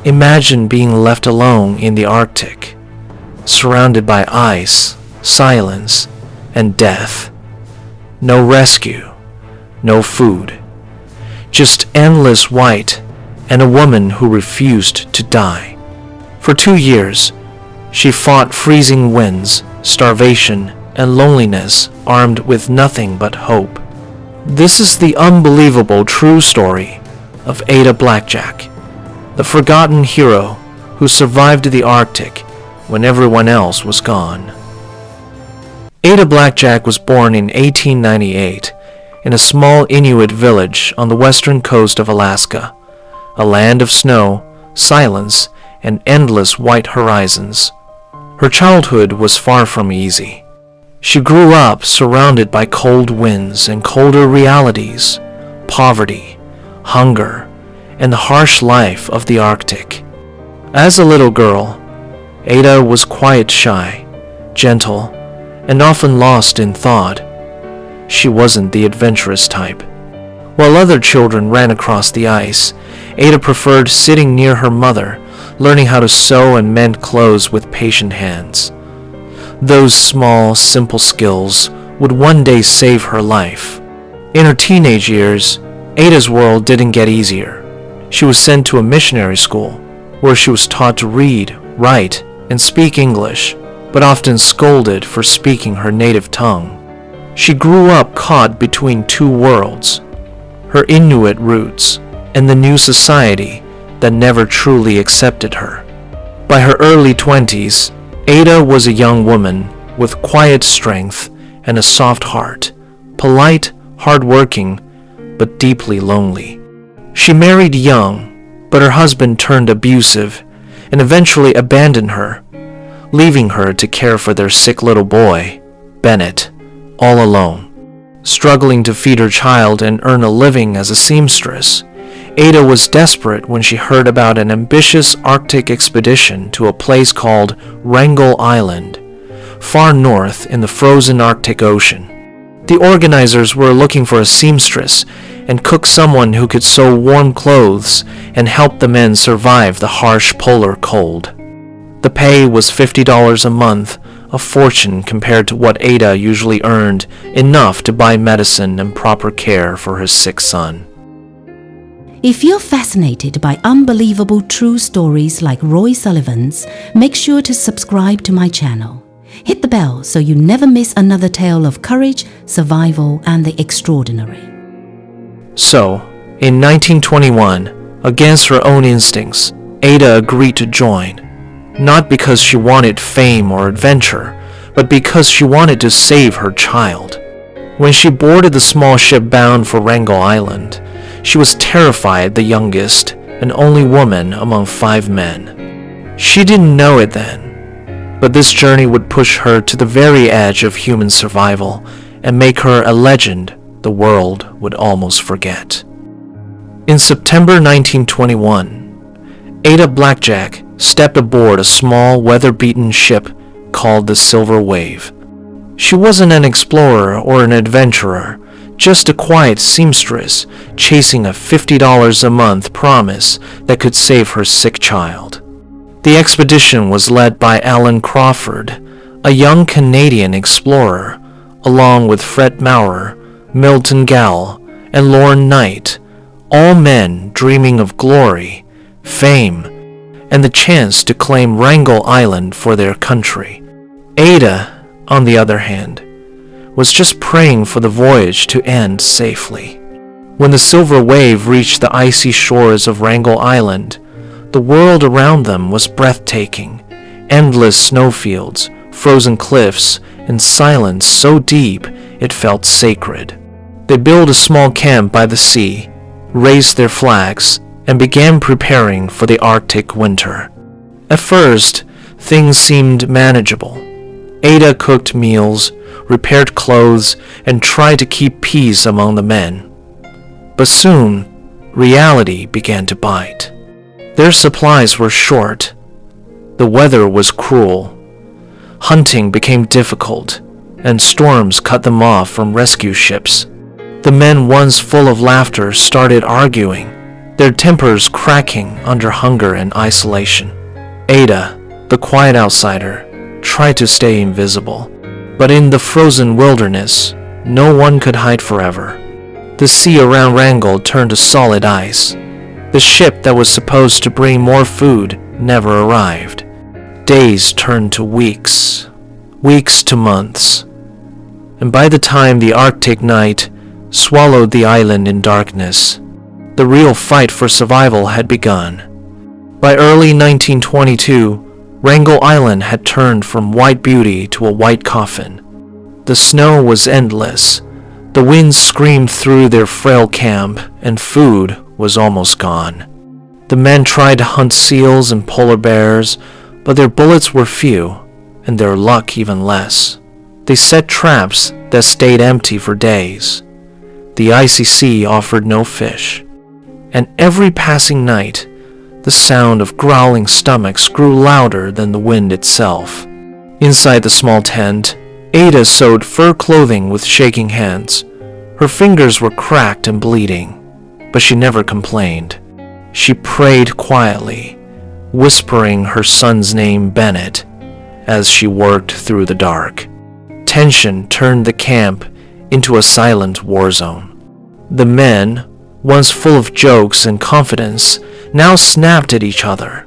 Imagine being left alone in the Arctic, surrounded by ice, silence, and death. No rescue, no food, just endless white and a woman who refused to die. For 2 years, she fought freezing winds, starvation, and loneliness, armed with nothing but hope. This is the unbelievable true story of Ada Blackjack, the forgotten hero who survived the Arctic when everyone else was gone. Ada Blackjack was born in 1898 in a small Inuit village on the western coast of Alaska, a land of snow, silence, and endless white horizons. Her childhood was far from easy. She grew up surrounded by cold winds and colder realities, poverty, hunger, and the harsh life of the Arctic. As a little girl, Ada was quite shy, gentle, and often lost in thought. She wasn't the adventurous type. While other children ran across the ice, Ada preferred sitting near her mother, learning how to sew and mend clothes with patient hands. Those small, simple skills would one day save her life. In her teenage years, Ada's world didn't get easier. She was sent to a missionary school, where she was taught to read, write, and speak English, but often scolded for speaking her native tongue. She grew up caught between two worlds, her Inuit roots and the new society that never truly accepted her. By her early 20s, Ada was a young woman with quiet strength and a soft heart, polite, hardworking, but deeply lonely. She married young, but her husband turned abusive and eventually abandoned her, leaving her to care for their sick little boy, Bennett, all alone. Struggling to feed her child and earn a living as a seamstress, Ada was desperate when she heard about an ambitious Arctic expedition to a place called Wrangel Island, far north in the frozen Arctic Ocean. The organizers were looking for a seamstress and cook someone who could sew warm clothes and help the men survive the harsh polar cold. The pay was $50 a month, a fortune compared to what Ada usually earned, enough to buy medicine and proper care for her sick son. If you're fascinated by unbelievable true stories like Roy Sullivan's, make sure to subscribe to my channel. Hit the bell so you never miss another tale of courage, survival, and the extraordinary. So, in 1921, against her own instincts, Ada agreed to join, not because she wanted fame or adventure, but because she wanted to save her child. When she boarded the small ship bound for Wrangel Island, she was terrified, the youngest and only woman among 5 men. She didn't know it then, but this journey would push her to the very edge of human survival and make her a legend the world would almost forget. In September 1921, Ada Blackjack stepped aboard a small, weather-beaten ship called the Silver Wave. She wasn't an explorer or an adventurer, just a quiet seamstress chasing a $50 a month promise that could save her sick child. The expedition was led by Alan Crawford, a young Canadian explorer, along with Fred Maurer, Milton Gall, and Lorne Knight, all men dreaming of glory, fame, and the chance to claim Wrangel Island for their country. Ada, on the other hand, was just praying for the voyage to end safely. When the Silver Wave reached the icy shores of Wrangel Island, the world around them was breathtaking. Endless snowfields, frozen cliffs, and silence so deep it felt sacred. They built a small camp by the sea, raised their flags, and began preparing for the Arctic winter. At first, things seemed manageable. Ada cooked meals, repaired clothes, and tried to keep peace among the men. But soon, reality began to bite. Their supplies were short. The weather was cruel. Hunting became difficult, and storms cut them off from rescue ships. The men, once full of laughter, started arguing. their tempers cracking under hunger and isolation. Ada, the quiet outsider, tried to stay invisible, but in the frozen wilderness, no one could hide forever. The sea around Wrangell turned to solid ice. The ship that was supposed to bring more food never arrived. Days turned to weeks, weeks to months, and by the time the Arctic night swallowed the island in darkness, the real fight for survival had begun. By early 1922, Wrangell Island had turned from white beauty to a white coffin. The snow was endless, the winds screamed through their frail camp, and food was almost gone. The men tried to hunt seals and polar bears, but their bullets were few, and their luck even less. They set traps that stayed empty for days. The icy sea offered no fish, and every passing night, the sound of growling stomachs grew louder than the wind itself. Inside the small tent, Ada sewed fur clothing with shaking hands. Her fingers were cracked and bleeding, but she never complained. She prayed quietly, whispering her son's name Bennett as she worked through the dark. Tension turned the camp into a silent war zone. The men, once full of jokes and confidence, now snapped at each other.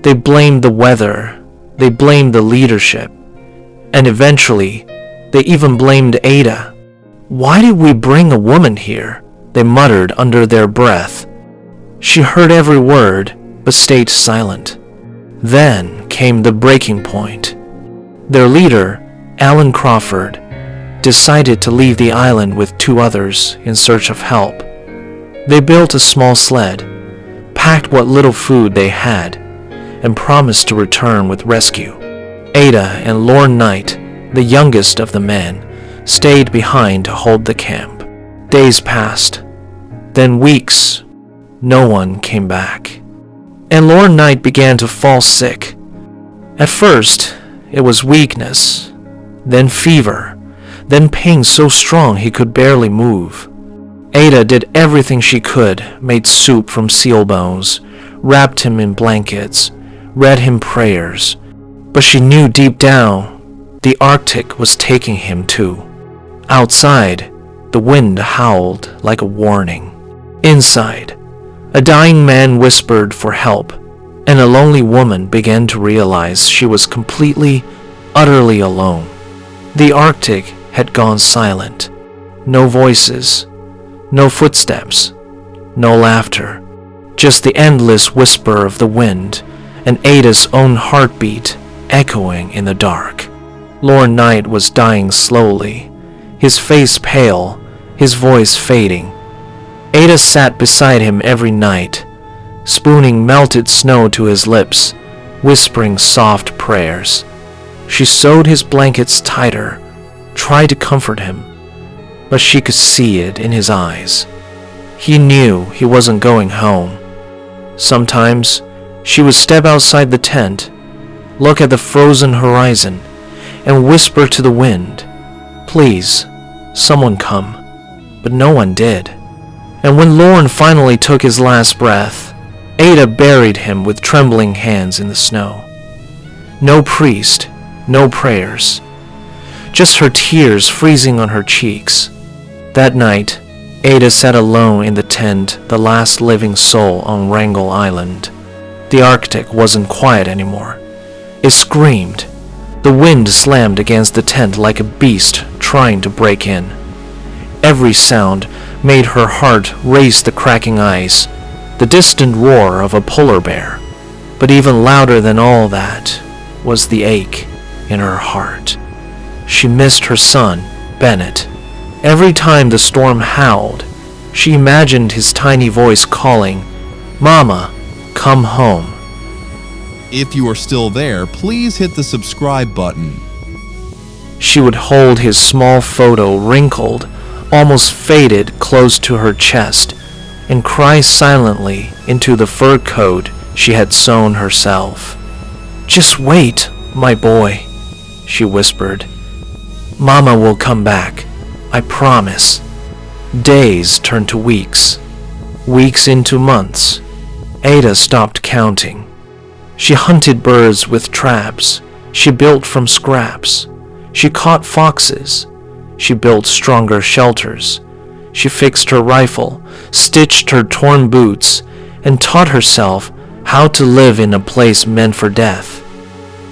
They blamed the weather, they blamed the leadership, and eventually, they even blamed Ada. "Why did we bring a woman here?" they muttered under their breath. She heard every word, but stayed silent. Then came the breaking point. Their leader, Alan Crawford, decided to leave the island with two others in search of help. They built a small sled, packed what little food they had, and promised to return with rescue. Ada and Lorne Knight, the youngest of the men, stayed behind to hold the camp. Days passed, then weeks. No one came back. And Lorne Knight began to fall sick. At first, it was weakness, then fever, then pain so strong he could barely move. Ada did everything she could, made soup from seal bones, wrapped him in blankets, read him prayers, but she knew deep down the Arctic was taking him too. Outside, the wind howled like a warning. Inside, a dying man whispered for help, and a lonely woman began to realize she was completely, utterly alone. The Arctic had gone silent. No voices, no footsteps, no laughter, just the endless whisper of the wind and Ada's own heartbeat echoing in the dark. Lorne Knight was dying slowly, his face pale, his voice fading. Ada sat beside him every night, spooning melted snow to his lips, whispering soft prayers. She sewed his blankets tighter, tried to comfort him, but she could see it in his eyes. He knew he wasn't going home. Sometimes she would step outside the tent, look at the frozen horizon, and whisper to the wind, "Please, someone come." But no one did. And when Lorne finally took his last breath, Ada buried him with trembling hands in the snow. No priest, no prayers, just her tears freezing on her cheeks. That night, Ada sat alone in the tent, the last living soul on Wrangell Island. The Arctic wasn't quiet anymore. It screamed. The wind slammed against the tent like a beast trying to break in. Every sound made her heart race the cracking ice, the distant roar of a polar bear. But even louder than all that was the ache in her heart. She missed her son, Bennett. Every time the storm howled, she imagined his tiny voice calling, "Mama, come home." If you are still there, please hit the subscribe button. She would hold his small photo wrinkled, almost faded close to her chest, and cry silently into the fur coat she had sewn herself. "Just wait, my boy," she whispered. "Mama will come back, I promise." Days turned to weeks. Weeks into months, Ada stopped counting. She hunted birds with traps. She built from scraps. She caught foxes. She built stronger shelters. She fixed her rifle, stitched her torn boots, and taught herself how to live in a place meant for death.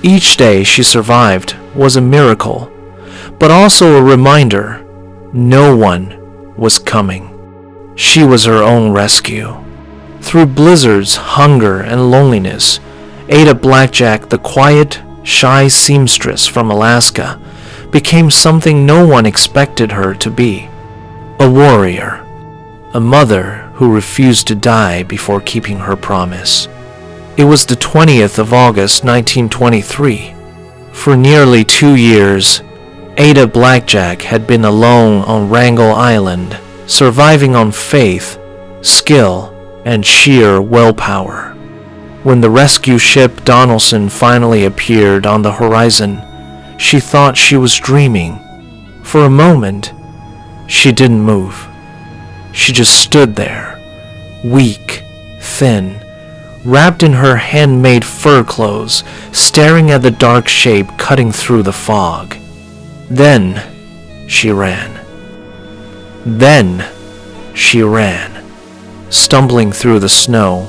Each day she survived was a miracle, but also a reminder no one was coming. She was her own rescue. Through blizzards, hunger, and loneliness, Ada Blackjack, the quiet, shy seamstress from Alaska, became something no one expected her to be. A warrior. A mother who refused to die before keeping her promise. It was the 20th of August, 1923. For nearly 2 years, Ada Blackjack had been alone on Wrangel Island, surviving on faith, skill, and sheer willpower. When the rescue ship Donaldson finally appeared on the horizon, she thought she was dreaming. For a moment, she didn't move. She just stood there, weak, thin, wrapped in her handmade fur clothes, staring at the dark shape cutting through the fog. Then she ran. Then she ran, stumbling through the snow,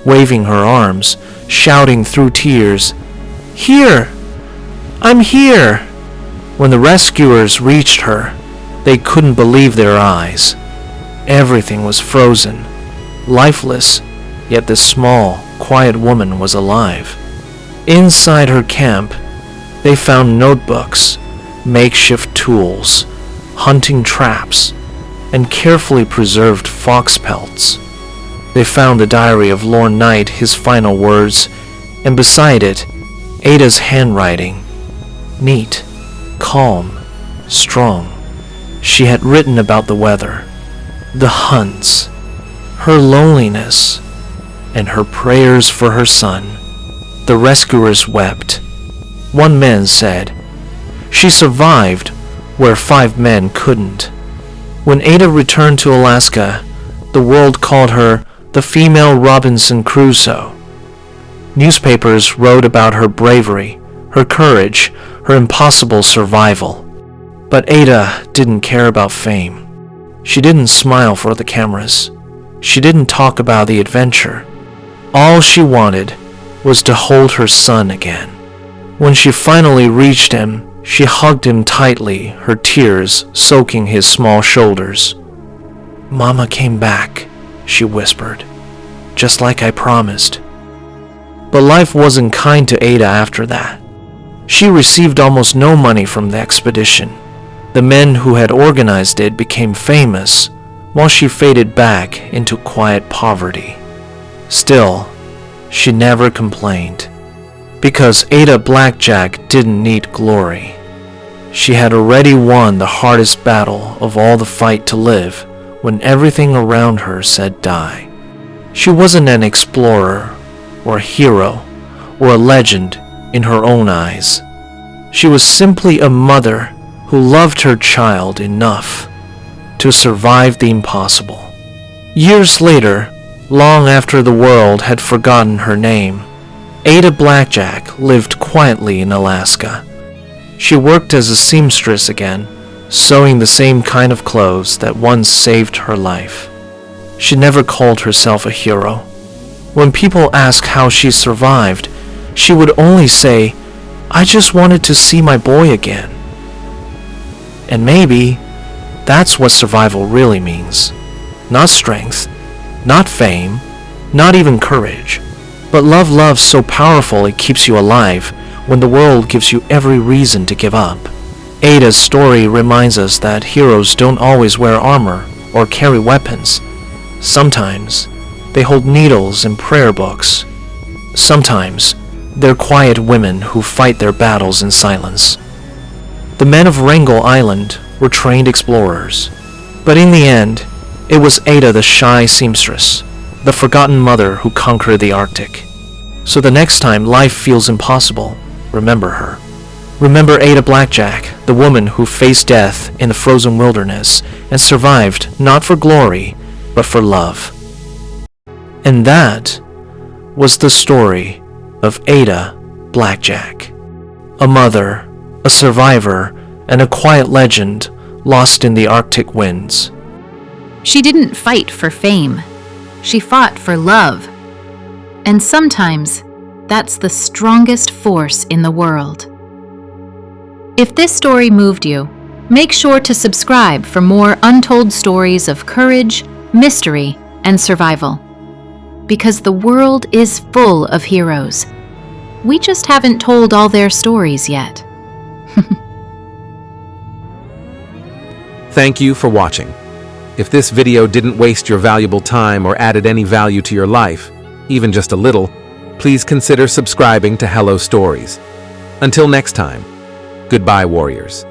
waving her arms, shouting through tears, "Here! I'm here!" When the rescuers reached her, they couldn't believe their eyes. Everything was frozen, lifeless, yet this small, quiet woman was alive. Inside her camp, they found notebooks, makeshift tools, hunting traps, and carefully preserved fox pelts. They found the diary of Lorne Knight, his final words, and beside it, Ada's handwriting. Neat, calm, strong. She had written about the weather, the hunts, her loneliness, and her prayers for her son. The rescuers wept. One man said, "She survived where 5 men couldn't." When Ada returned to Alaska, the world called her the female Robinson Crusoe. Newspapers wrote about her bravery, her courage, her impossible survival. But Ada didn't care about fame. She didn't smile for the cameras. She didn't talk about the adventure. All she wanted was to hold her son again. When she finally reached him, she hugged him tightly, her tears soaking his small shoulders. "Mama came back," she whispered, "just like I promised." But life wasn't kind to Ada after that. She received almost no money from the expedition. The men who had organized it became famous, while she faded back into quiet poverty. Still, she never complained, because Ada Blackjack didn't need glory. She had already won the hardest battle of all the fight to live when everything around her said die. She wasn't an explorer, or a hero, or a legend in her own eyes. She was simply a mother who loved her child enough to survive the impossible. Years later, long after the world had forgotten her name, Ada Blackjack lived quietly in Alaska. She worked as a seamstress again, sewing the same kind of clothes that once saved her life. She never called herself a hero. When people asked how she survived, she would only say, "I just wanted to see my boy again." And maybe that's what survival really means. Not strength, not fame, not even courage, but love so powerful it keeps you alive when the world gives you every reason to give up. Ada's story reminds us that heroes don't always wear armor or carry weapons. Sometimes they hold needles and prayer books. Sometimes they're quiet women who fight their battles in silence. The men of Wrangel Island were trained explorers, but in the end, it was Ada the shy seamstress, the forgotten mother who conquered the Arctic. So the next time life feels impossible, remember her. Remember Ada Blackjack, the woman who faced death in the frozen wilderness and survived not for glory, but for love. And that was the story of Ada Blackjack, a mother, a survivor, and a quiet legend lost in the Arctic winds. She didn't fight for fame. She fought for love. And sometimes, that's the strongest force in the world. If this story moved you, make sure to subscribe for more untold stories of courage, mystery, and survival. Because the world is full of heroes. We just haven't told all their stories yet. Thank you for watching. If this video didn't waste your valuable time or added any value to your life, even just a little, please consider subscribing to Hello Stories. Until next time, goodbye, warriors.